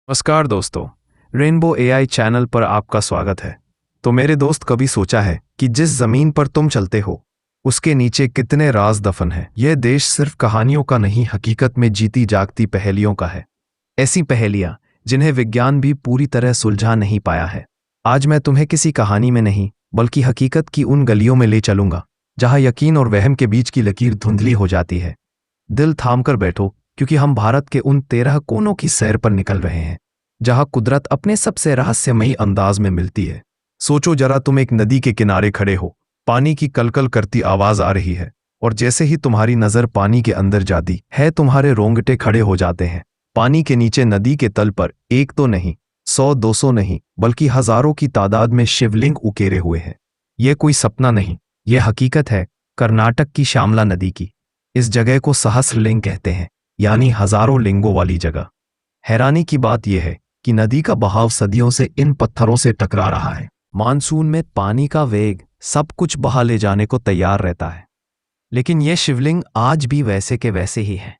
नमस्कार दोस्तों, rainbow AI channel पर आपका स्वागत है। तो मेरे दोस्त, कभी सोचा है कि जिस जमीन पर तुम चलते हो उसके नीचे कितने राज दफन हैं? यह देश सिर्फ कहानियों का नहीं, हकीकत में जीती जागती पहेलियों का है। ऐसी पहेलियां जिन्हें विज्ञान भी पूरी तरह सुलझा नहीं पाया है। आज मैं तुम्हें किसी कहानी में नहीं बल्कि हकीकत की उन गलियों में ले चलूंगा जहां यकीन और वहम के बीच की लकीर धुंधली हो जाती है। दिल थाम कर बैठो, क्योंकि हम भारत के उन 13 कोनों की सैर पर निकल रहे हैं जहां कुदरत अपने सबसे रहस्यमयी अंदाज में मिलती है। सोचो जरा, तुम एक नदी के किनारे खड़े हो, पानी की कलकल करती आवाज आ रही है, और जैसे ही तुम्हारी नजर पानी के अंदर जाती है तुम्हारे रोंगटे खड़े हो जाते हैं। पानी के नीचे नदी के तल पर एक तो नहीं, 100-200 नहीं, बल्कि हजारों की तादाद में शिवलिंग उकेरे हुए हैं। यह कोई सपना नहीं, यह हकीकत है कर्नाटक की श्यामला नदी की। इस जगह को सहस्रलिंग कहते हैं, यानी हजारों लिंगों वाली जगह। हैरानी की बात यह है कि नदी का बहाव सदियों से इन पत्थरों से टकरा रहा है। मानसून में पानी का वेग सब कुछ बहा ले जाने को तैयार रहता है, लेकिन ये शिवलिंग आज भी वैसे के वैसे ही हैं।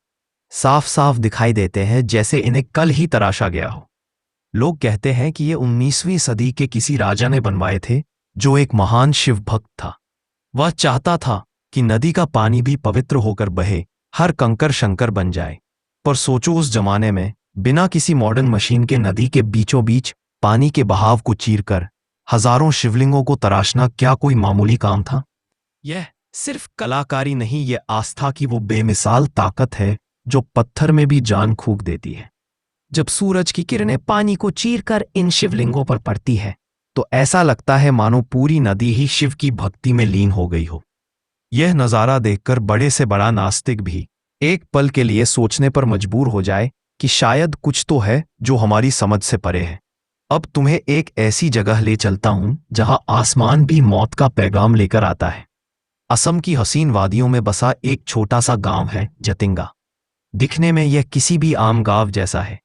साफ साफ दिखाई देते हैं जैसे इन्हें कल ही तराशा गया हो। लोग कहते हैं कि ये 19वीं सदी के किसी राजा ने बनवाए थे, जो एक महान शिव भक्त था। वह चाहता था कि नदी का पानी भी पवित्र होकर बहे, हर कंकर शंकर बन जाए। पर सोचो, उस जमाने में बिना किसी मॉडर्न मशीन के नदी के बीचों बीच पानी के बहाव को चीरकर हजारों शिवलिंगों को तराशना क्या कोई मामूली काम था? यह सिर्फ कलाकारी नहीं, यह आस्था की वो बेमिसाल ताकत है जो पत्थर में भी जान फूंक देती है। जब सूरज की किरणें पानी को चीरकर इन शिवलिंगों पर पड़ती है तो ऐसा लगता है मानो पूरी नदी ही शिव की भक्ति में लीन हो गई हो। यह नजारा देखकर बड़े से बड़ा नास्तिक भी एक पल के लिए सोचने पर मजबूर हो जाए कि शायद कुछ तो है जो हमारी समझ से परे है। अब तुम्हें एक ऐसी जगह ले चलता हूं जहां आसमान भी मौत का पैगाम लेकर आता है। असम की हसीन वादियों में बसा एक छोटा सा गांव है जतिंगा। दिखने में यह किसी भी आम गांव जैसा है,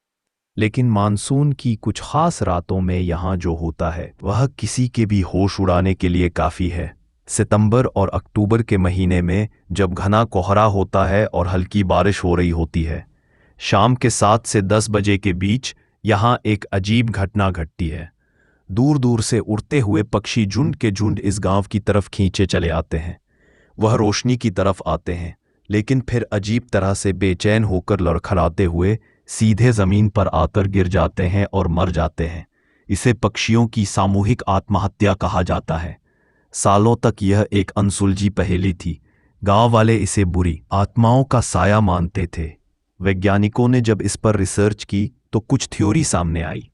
लेकिन मानसून की कुछ खास रातों में यहां जो होता है वह किसी के भी होश उड़ाने के लिए काफी है। सितंबर और अक्टूबर के महीने में जब घना कोहरा होता है और हल्की बारिश हो रही होती है, शाम के 7 से 10 बजे के बीच यहाँ एक अजीब घटना घटती है। दूर दूर से उड़ते हुए पक्षी झुंड के झुंड इस गांव की तरफ खींचे चले आते हैं। वह रोशनी की तरफ आते हैं, लेकिन फिर अजीब तरह से बेचैन होकर लड़खड़ाते हुए सीधे जमीन पर आकर गिर जाते हैं और मर जाते हैं। इसे पक्षियों की सामूहिक आत्महत्या कहा जाता है। सालों तक यह एक अनसुलझी पहेली थी। गांव वाले इसे बुरी आत्माओं का साया मानते थे। वैज्ञानिकों ने जब इस पर रिसर्च की तो कुछ थ्योरी सामने आई।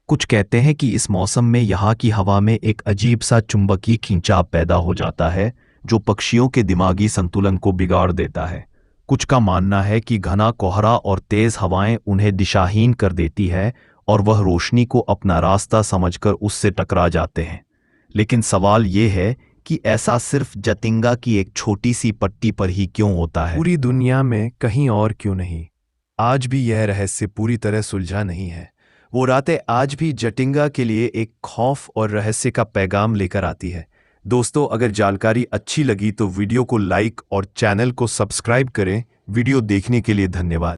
कुछ कहते हैं कि इस मौसम में यहाँ की हवा में एक अजीब सा चुंबकीय खिंचाव पैदा हो जाता है जो पक्षियों के दिमागी संतुलन को बिगाड़ देता है। कुछ का मानना है कि घना कोहरा और तेज हवाएं उन्हें दिशाहीन कर देती है और वह रोशनी को अपना रास्ता समझकर उससे टकरा जाते हैं। लेकिन सवाल ये है कि ऐसा सिर्फ जतिंगा की एक छोटी सी पट्टी पर ही क्यों होता है? पूरी दुनिया में कहीं और क्यों नहीं? आज भी यह रहस्य पूरी तरह सुलझा नहीं है। वो रातें आज भी जटिंगा के लिए एक खौफ और रहस्य का पैगाम लेकर आती है। दोस्तों, अगर जानकारी अच्छी लगी तो वीडियो को लाइक और चैनल को सब्सक्राइब करें। वीडियो देखने के लिए धन्यवाद।